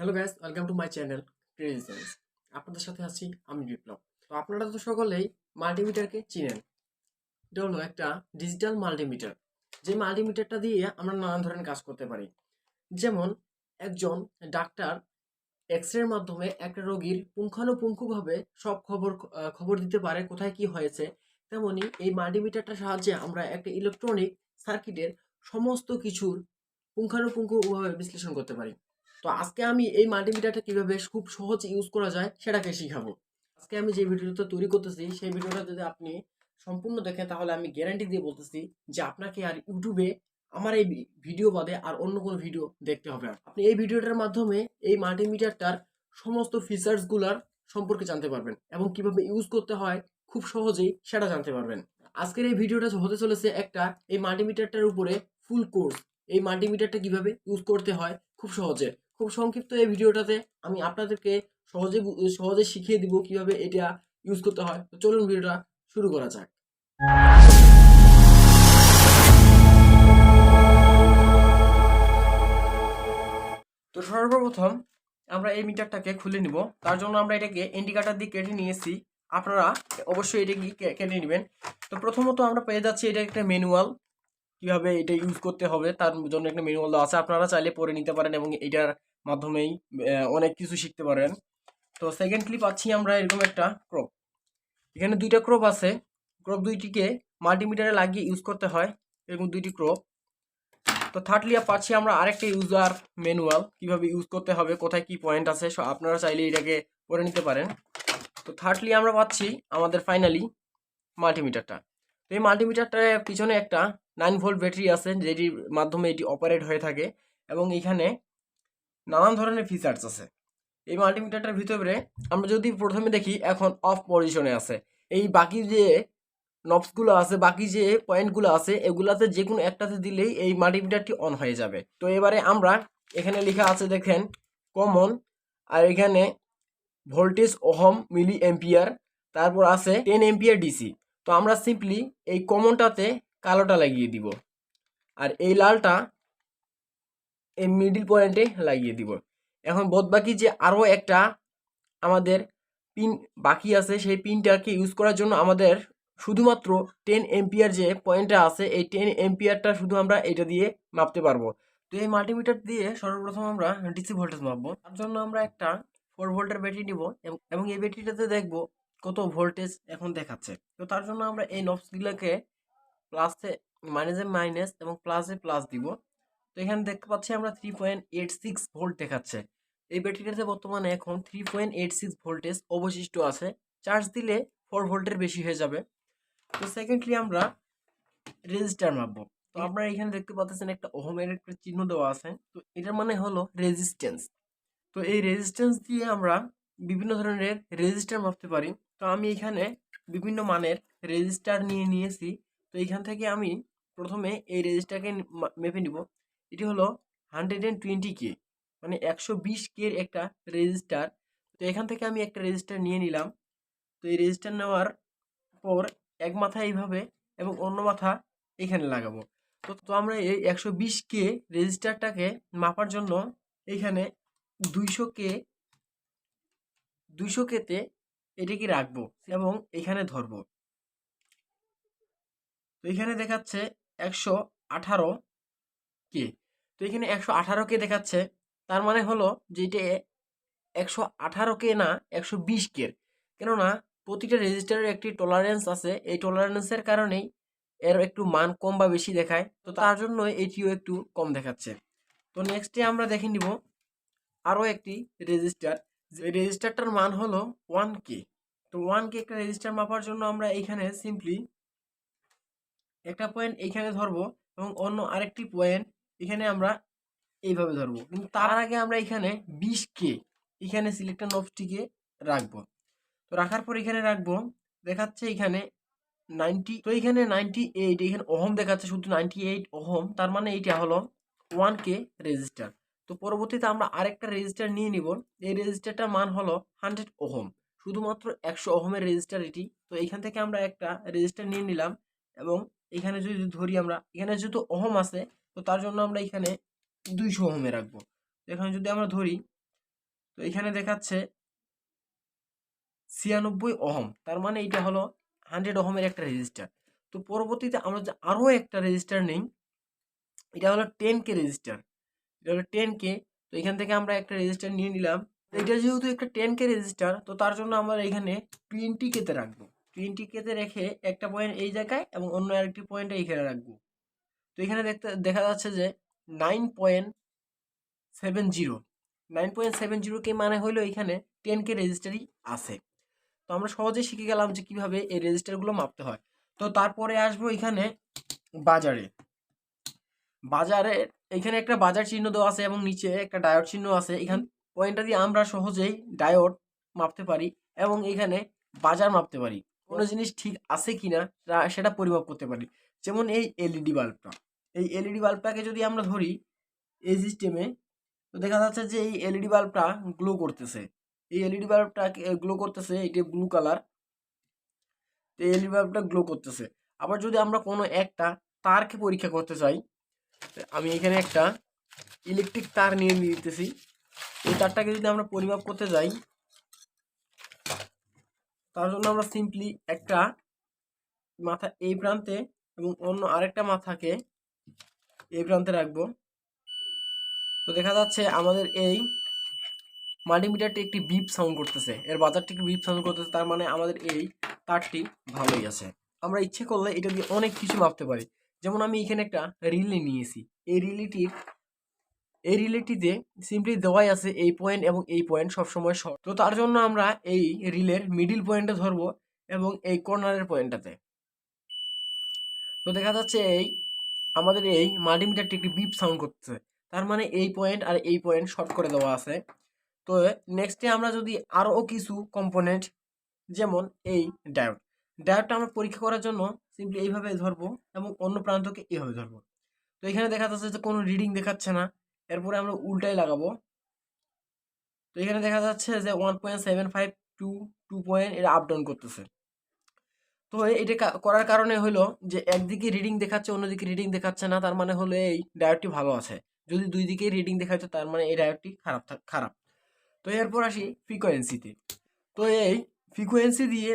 Hello guys, welcome to my channel crazy science. আপনাদের সাথে আছি আমি বিপ্লব। তো আপনারা তো সকলেই মাল্টিমিটারকে চিনেন। এটা হলো একটা ডিজিটাল মাল্টিমিটার। যে মাল্টিমিটারটা দিয়ে আমরা নানান ধরনের কাজ করতে পারি। যেমন একজন ডাক্তার এক্স-রের মাধ্যমে একটা রোগীর পুঙ্খানুপুঙ্খভাবে সব খবর দিতে পারে কোথায় কি হয়েছে। তেমনি এই মাল্টিমিটারটার সাহায্যে আমরা একটা ইলেকট্রনিক সার্কিটের সমস্ত কিছুর পুঙ্খানুপুঙ্খভাবে বিশ্লেষণ করতে পারি। তো আজকে আমি এই মাল্টিমিটারটা কিভাবে খুব সহজে ইউজ করা যায় সেটাকে শিখাবো। আজকে আমি যে ভিডিওটা তৈরি করতেছি সেই ভিডিওটা যদি আপনি সম্পূর্ণ দেখেন তাহলে আমি গ্যারান্টি দিয়ে বলতেছি যে আপনাকে আর ইউটিউবে আমার এই ভিডিও বাদে আর অন্য কোনো ভিডিও দেখতে হবে না। আপনি এই ভিডিওটার মাধ্যমে এই মাল্টিমিটারটার সমস্ত ফিচার্স গুলার সম্পর্কে জানতে পারবেন এবং কিভাবে ইউজ করতে হয় খুব সহজেই সেটা জানতে পারবেন। আজকের এই ভিডিওটা হতে চলেছে একটা এই মাল্টিমিটারটার উপরে ফুল কোর্স। এই মাল্টিমিটারটা কিভাবে ইউজ করতে হয় খুব সহজে, খুব সংক্ষিপ্ত এই ভিডিওটাতে আমি আপনাদেরকে সহজে শিখিয়ে দিব কিভাবে এটা ইউজ করতে হয়। তো চলুন ভিডিওটা শুরু করা যাক। তো সর্বপ্রথম আমরা এই মিটারটাকে খুলে নিব। তার জন্য আমরা এটাকে ইন্ডিকেটর দিয়ে কেটে নিয়েছি। আপনারা অবশ্যই এটা কি কেটে নেবেন। তো প্রথমত আমরা পেয়ে যাচ্ছি এটা একটা ম্যানুয়াল, কিভাবে এটা ইউজ করতে হবে তার জন্য একটা ম্যানুয়াল দেওয়া আছে। আপনারা চাইলে পড়ে নিতে পারেন এবং এটার মাধ্যমেই অনেক কিছু শিখতে পারেন। তো সেকেন্ডলি পাচ্ছি আমরা এরকম একটা ক্রপ। এখানে দুইটা ক্রপ আছে। ক্রপ দুইটিকে মাল্টিমিটারে লাগিয়ে ইউজ করতে হয়, এরকম দুইটি ক্রপ। তো থার্ডলি পাচ্ছি আমরা আরেকটা ইউজার ম্যানুয়াল, কিভাবে ইউজ করতে হবে, কোথায় কি পয়েন্ট আছে আপনারা চাইলে এটাকে পড়ে নিতে পারেন। তো থার্ডলি আমরা পাচ্ছি আমাদের ফাইনালি মাল্টিমিটারটা। তো এই মাল্টিমিটারটার পিছনে একটা 9 ভোল্ট ব্যাটারি আছে যেটির মাধ্যমে এটি অপারেট হয়ে থাকে এবং এখানে নানান ধরনের ফিচার্স আছে। এই মাল্টিমিটারটার ভিতরে আমরা যদি প্রথমে দেখি এখন অফ পজিশনে আছে। এই বাকি যে নবসগুলো আছে, বাকি যে পয়েন্টগুলো আছে, এগুলাতে যে কোনো একটাতে দিলেই এই মাল্টিমিটারটি অন হয়ে যাবে। তো এবারে আমরা এখানে লেখা আছে দেখেন কমন, আর এখানে ভোল্টেজ ওহম মিলি এম্পিয়ার, তারপর আছে 10 এম্পিয়ার ডিসি। তো আমরা সিম্পলি এই কমনটাতে কালোটা লাগিয়ে দিব আর এই লালটা এই মিডিল পয়েন্টে লাগিয়ে দিব। এখন বাকি যে আরও একটা আমাদের পিন বাকি আছে, সেই পিনটাকে ইউজ করার জন্য আমাদের শুধুমাত্র 10 এম্পিয়ার যে পয়েন্টটা আছে, এই 10 এম্পিয়ারটা শুধু আমরা এটা দিয়ে মাপতে পারবো। তো এই মাল্টিমিটার দিয়ে সর্বপ্রথম আমরা ডিসি ভোল্টেজ মাপবো। তার জন্য আমরা একটা 4 ভোল্টের ব্যাটারি নিব এবং এই ব্যাটারিটাতে দেখবো কত ভোল্টেজ এখন দেখাচ্ছে। তো তার জন্য আমরা এই নবসগুলোকে প্লাসে মাইনাসে মাইনাস এবং প্লাসে প্লাস দিব। তো এখানে দেখতে পাচ্ছি আমরা 3.86 ভোল্ট দেখাচ্ছে। এই ব্যাটারিটাতে বর্তমানে এখন 3.86 ভোল্টেজ অবশিষ্ট আছে। চার্জ দিলে 4 ভোল্টের বেশি হয়ে যাবে। তো সেকেন্ডলি আমরা রেজিস্টার মাপবো। তো আপনারা এখানে দেখতে পাচ্ছেন একটা ওহমের একটা চিহ্ন দেওয়া আছে। তো এটার মানে হলো রেজিস্ট্যান্স। তো এই রেজিস্ট্যান্স দিয়ে আমরা বিভিন্ন ধরনের রেজিস্টার মাপতে পারি। তো আমি এখানে বিভিন্ন মানের রেজিস্টার নিয়েছি। তো এখান থেকে আমি প্রথমে এই রেজিস্টারকে মেপে নিব। এটি হলো 120K, মানে 120K এর একটা রেজিস্টার। তো এখান থেকে আমি একটা রেজিস্টার নিয়ে নিলাম। তো এই রেজিস্টার নেওয়ার পর এক মাথা এইভাবে এবং অন্য মাথা এখানে লাগাবো। তো আমরা এই 120K রেজিস্টারটাকে মাপার জন্য এইখানে 200K তে এটাকে রাখবো এবং এখানে ধরবো। তো এখানে দেখাচ্ছে 118K। তো এখানে 118K দেখাচ্ছে, তার মানে হলো যে এটা 118K না 120K। কেননা প্রতিটা রেজিস্টারের একটি টলারেন্স আছে, এই টলারেন্সের কারণেই এর একটু মান কম বা বেশি দেখায়। তো তার জন্য এটিও একটু কম দেখাচ্ছে। তো নেক্সটে আমরা দেখে নিব আরও একটি রেজিস্টার। রেজিস্টারটার মান হলো 1K। তো 1K একটা রেজিস্টার মাপার জন্য আমরা এইখানে সিম্পলি একটা পয়েন্ট এইখানে ধরবো এবং অন্য আরেকটি পয়েন্ট এখানে আমরা এইভাবে ধরবো। কিন্তু তার আগে আমরা এখানে 20K এখানে সিলেক্টর নবসটিকে রাখবো। তো রাখার পর এখানে রাখবো, দেখাচ্ছে এখানে 90। তো এখানে 98, এখানে ওহম দেখাচ্ছে শুধু 98 ওহম, তার মানে এইটা হলো 1K রেজিস্টার। তো পরবর্তীতে আমরা আরেকটা রেজিস্টার নিয়ে নিব। এই রেজিস্টারটার মান হলো 100 ওহম, শুধুমাত্র 100 ওহমের রেজিস্টার এটি। তো এখান থেকে আমরা একটা রেজিস্টার নিয়ে নিলাম এবং এখানে যদি ধরি আমরা, এখানে যেহেতু ওহম আছে তো তার জন্য আমরা এখানে 200 ওহমে রাখবো। এখানে যদি আমরা ধরি তো এখানে দেখাচ্ছে 96 ওহম, তার মানে এটা হলো 100 ওহমের একটা রেজিস্টার। তো পরবর্তীতে আমরা যে আরও একটা রেজিস্টার নেই, এটা হলো 10K রেজিস্টার, এটা হলো 10K। তো এখান থেকে আমরা একটা রেজিস্টার নিয়ে নিলাম। এটা যেহেতু একটা 10K রেজিস্টার, তো তার জন্য আমরা এখানে 20K-তে রাখবো। 20K-তে রেখে একটা পয়েন্ট এই জায়গায় এবং অন্য আরেকটি পয়েন্ট এইখানে রাখবো। তো এখানে দেখা যাচ্ছে যে 9.70, 9.70K মানে হলো এখানে 10K রেজিস্টারই আছে। তো আমরা সহজেই শিখে গেলাম যে কিভাবে এই রেজিস্টারগুলো মাপতে হয়। তো তারপরে আসবো এখানে বাজারে। বাজারে এখানে একটা বাজার চিহ্ন দেওয়া আছে এবং নিচে একটা ডায়োড চিহ্ন আছে। এখান পয়েন্টটা দিয়ে আমরা সহজেই ডায়োড মাপতে পারি এবং এখানে বাজার মাপতে পারি, কোনো জিনিস ঠিক আছে কিনা সেটা পরিমাপ করতে পারি। যেমন এই এলইডি বাল্বটা, এই এলইডি বাল্বটাকে যদি আমরা ধরি এই সিস্টেমে, তো দেখা যাচ্ছে যে এই এলইডি বাল্বটা গ্লো করতেছে। এই এলইডি বাল্বটা গ্লো করতেছে, এটা ব্লু কালার। তো এই এলইডি বাল্বটা গ্লো করতেছে। আবার যদি আমরা কোনো একটা তারকে পরীক্ষা করতে চাই, আমি এখানে একটা ইলেকট্রিক তার নিয়ে নিতেছি। এই তারটাকে যদি আমরা পরিমাপ করতে যাই, তার জন্য আমরা সিম্পলি একটা মাথা এই প্রান্তে এবং অন্য আরেকটা মাথাকে এই প্রান্তে রাখবো। তো দেখা যাচ্ছে আমাদের এই মাল্টিমিটারটি একটি বিপ সাউন্ড করতেছে, এর বাজারটি একটি বিপ সাউন্ড করতেছে, তার মানে আমাদের এই তারটি ভালোই আছে। আমরা ইচ্ছে করলে এটা দিয়ে অনেক কিছু মাপতে পারি। যেমন আমি এখানে একটা রিলে নিয়েছি, এই রিলেটিতে সিম্পলি দেওয়াই আছে এই পয়েন্ট এবং এই পয়েন্ট সবসময় শর্ট। তো তার জন্য আমরা এই রিলের মিডিল পয়েন্টে ধরবো এবং এই কর্নারের পয়েন্টটাতে। তো দেখা যাচ্ছে আমাদের এই মাল্টিমিটারটি একটি বিপ সাউন্ড করতেছে, তার মানে এই পয়েন্ট আর এই পয়েন্ট শর্ট করে দেওয়া আছে। তো নেক্সটে আমরা যদি আরও কিছু কম্পোনেন্ট, যেমন এই ডায়োডটা আমরা পরীক্ষা করার জন্য সিম্পলি এইভাবে ধরবো এবং অন্য প্রান্তকে এইভাবে ধরবো। তো এখানে দেখা যাচ্ছে যে কোনো রিডিং দেখাচ্ছে না, এরপরে আমরা উল্টাই লাগাবো। তো এখানে দেখা যাচ্ছে যে 1.75 টু 2 পয়েন্ট এটা আপ ডাউন করতেছে। তো এটা করার কারণে হলো যে একদিকে রিডিং দেখাচ্ছে, অন্যদিকে রিডিং দেখাচ্ছে না, তার মানে হলো এই ডায়োডটি ভালো আছে। যদি দুই দিকেই রিডিং দেখাচ্ছে, তার মানে এই ডায়োডটি খারাপ। তো এরপর আসি ফ্রিকোয়েন্সিতে। তো এই ফ্রিকোয়েন্সি দিয়ে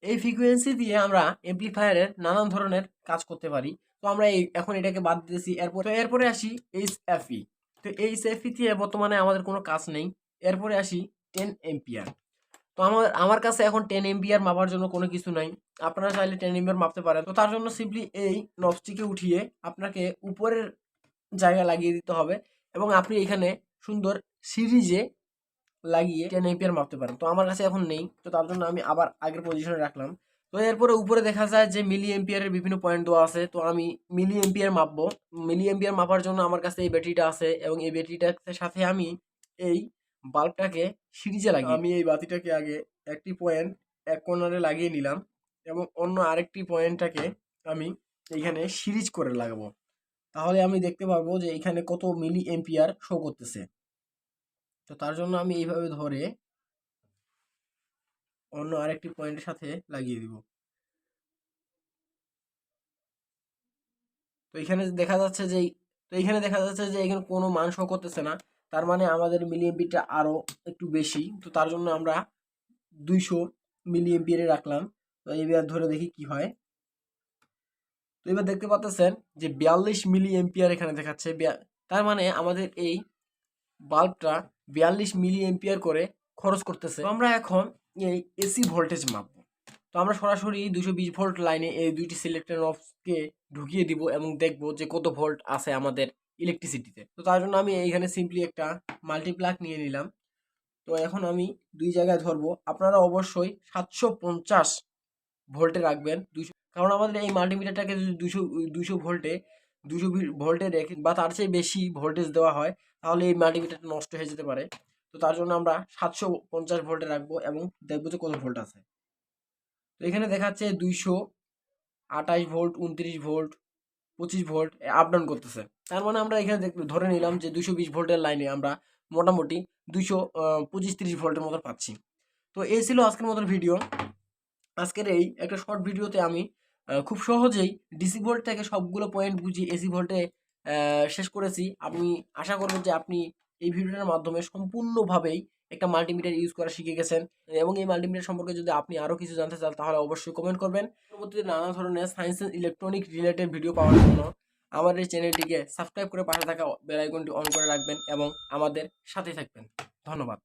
এই ফ্রিকোয়েন্সি দিয়ে আমরা এমপ্লিফায়ারের নানান ধরনের কাজ করতে পারি। তো আমরা এখন এটাকে বাদ দিতেছি। এরপরে আসি এইচএফই। তো এইচএফই দিয়ে বর্তমানে আমাদের কোনো কাজ নেই। এরপরে আসি 10 এম্পিয়ার। তো আমার কাছে এখন 10 এম্পিয়ার মাপার জন্য কোনো কিছু নাই। আপনারা চাইলে 10 এম্পিয়ার মাপতে পারেন। তো তার জন্য সিম্পলি এই নবসটিকে উঠিয়ে আপনাকে উপরের জায়গা লাগিয়ে দিতে হবে এবং আপনি এখানে সুন্দর সিরিজে লাগিয়ে 10 এম্পিয়ার মাপতে পারেন। তো আমার কাছে এখন নেই, তো তার জন্য আমি আবার আগের পজিশনে রাখলাম। তো এরপরে উপরে দেখা যায় যে মিলি এম্পিয়ারের বিভিন্ন পয়েন্ট দেওয়া আছে। তো আমি মিলি এম্পিয়ার মাপবো। মিলি এম্পিয়ার মাপার জন্য আমার কাছে এই ব্যাটারিটা আছে এবং এই ব্যাটারিটার সাথে আমি এই বাল্বটাকে সিরিজে লাগিয়ে, আমি এই বাতিটাকে আগে একটি পয়েন্ট এক কর্নারে লাগিয়ে নিলাম এবং অন্য আরেকটি পয়েন্টটাকে আমি এইখানে সিরিজ করে লাগাবো। তাহলে আমি দেখতে পারবো যে এখানে কত মিলি এম্পিয়ার শো করতেছে। তো তার জন্য আমি এইভাবে ধরে অন্য আরেকটি পয়েন্টের সাথে লাগিয়ে দিব। তো এখানে দেখা যাচ্ছে যে এখানে কোনো মান শো করতেছে না, তার মানে আমাদের মিলি এম্পিয়ারটা আরও একটু বেশি। তো তার জন্য আমরা 200 মিলি এম্পিয়ারে রাখলাম। তো এবার ধরে দেখি কি হয়। তো এবার দেখতে পাচ্ছেন যে 42 মিলি এম্পিয়ার এখানে দেখাচ্ছে। তার মানে আমাদের এই বাল্বটা 42 মিলি এম্পিয়ার করে খরচ করতেছে। তো আমরা এখন এই এসি ভোল্টেজ মাপবো। তো আমরা সরাসরি 220 ভোল্ট লাইনে এই দুইটি সিলেক্টর নবকে ঢুকিয়ে দিব এবং দেখব যে কত ভোল্ট আছে আমাদের ইলেকট্রিসিটিতে। তো তার জন্য আমি এইখানে সিম্পলি একটা মাল্টিপ্লাগ নিয়ে নিলাম। তো এখন আমি দুই জায়গায় ধরবো। আপনারা অবশ্যই 750 ভোল্টে রাখবেন, 200, কারণ আমাদের এই মাল্টিমিটারটাকে যদি 200 ভোল্টে রেখে বা তার চেয়ে বেশি ভোল্টেজ দেওয়া হয়, তাহলে এই মাল্টিমিটারটা নষ্ট হয়ে যেতে পারে। তো তার জন্য আমরা 750 ভোল্টে রাখবো এবং দেখবো যে কত ভোল্ট আছে। তো এখানে দেখাচ্ছে 228 volt, 29 volt, 25 volt up down করতেছে। তার মানে আমরা এখানে ধরে নিলাম যে 220 ভোল্টের লাইনে আমরা মোটামুটি 225-30 ভোল্টের মতো পাচ্ছি। তো এই ছিল আজকের মতো ভিডিও। আজকের এই একটা শর্ট ভিডিওতে আমি খুব সহজেই ডিসি ভোল্ট থেকে সবগুলো পয়েন্ট বুঝিয়ে এসি ভোল্টে শেষ করেছি। আমি আশা করব যে আপনি এই ভিডিওটার মাধ্যমে সম্পূর্ণভাবেই একটা মাল্টিমিটার ইউজ করা শিখে গেছেন। এবং এই মাল্টিমিটার সম্পর্কে যদি আপনি আরও কিছু জানতে চান তাহলে অবশ্যই কমেন্ট করবেন। পরবর্তীতে নানা ধরনের science and electronic related video পাওয়ার জন্য আমাদের এই চ্যানেলটিকে সাবস্ক্রাইব করে পাশে থাকা বেল আইকনটি অন করে রাখবেন এবং আমাদের সাথে থাকবেন। ধন্যবাদ।